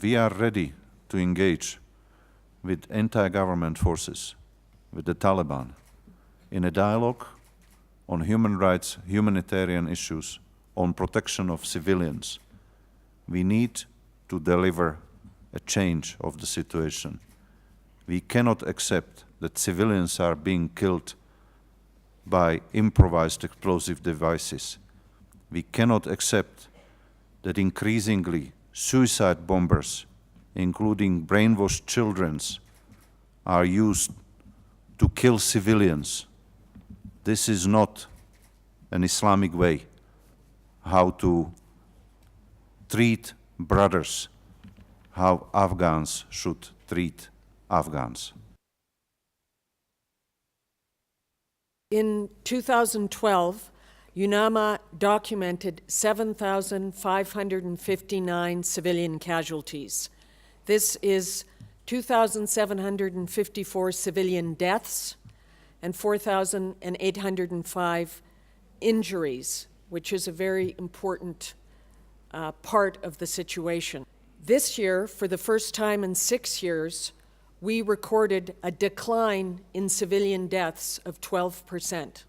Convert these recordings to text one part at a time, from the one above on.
We are ready to engage with anti-government forces, with the Taliban, in a dialogue on human rights, humanitarian issues, on protection of civilians. We need to deliver a change of the situation. We cannot accept that civilians are being killed by improvised explosive devices. We cannot accept that increasingly suicide bombers, including brainwashed children, are used to kill civilians. This is not an Islamic way how to treat brothers, how Afghans should treat Afghans. In 2012, UNAMA documented 7,559 civilian casualties. This is 2,754 civilian deaths and 4,805 injuries, which is a very important part of the situation. This year, for the first time in 6 years, we recorded a decline in civilian deaths of 12%.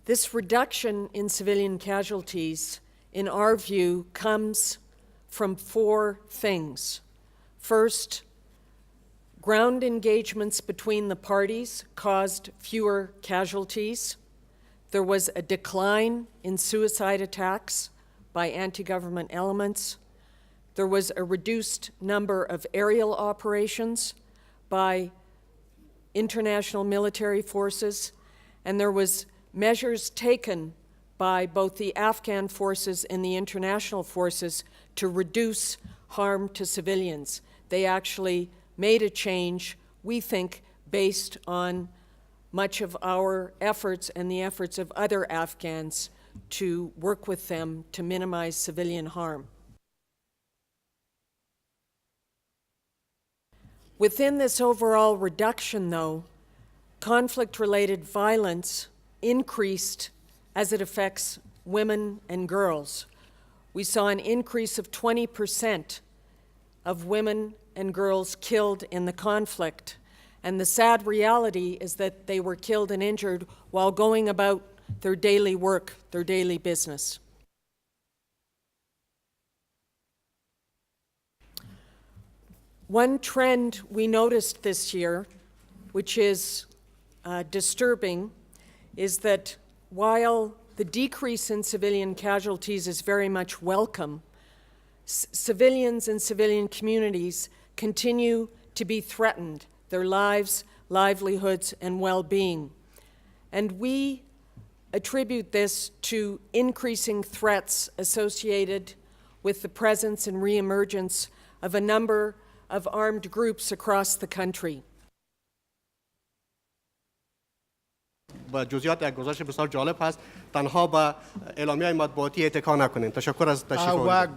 This reduction in civilian casualties, in our view, comes from 4 things. First, ground engagements between the parties caused fewer casualties. There was a decline in suicide attacks by anti-government elements. There was a reduced number of aerial operations by international military forces, and there was measures taken by both the Afghan forces and the international forces to reduce harm to civilians. They actually made a change, we think, based on much of our efforts and the efforts of other Afghans to work with them to minimize civilian harm. Within this overall reduction, though, conflict-related violence increased as it affects women and girls. We saw an increase of 20% of women and girls killed in the conflict. And the sad reality is that they were killed and injured while going about their daily work, their daily business. One trend we noticed this year, which is disturbing, is that while the decrease in civilian casualties is very much welcome, civilians and civilian communities continue to be threatened, their lives, livelihoods, and well-being. And we attribute this to increasing threats associated with the presence and reemergence of a number of armed groups across the country. با جزئیات یک گزارش بسیار جالب هست. تنها به اعلامیه‌های مطبوعاتی اتکا نکنین. تشکر از تشریف آوردید.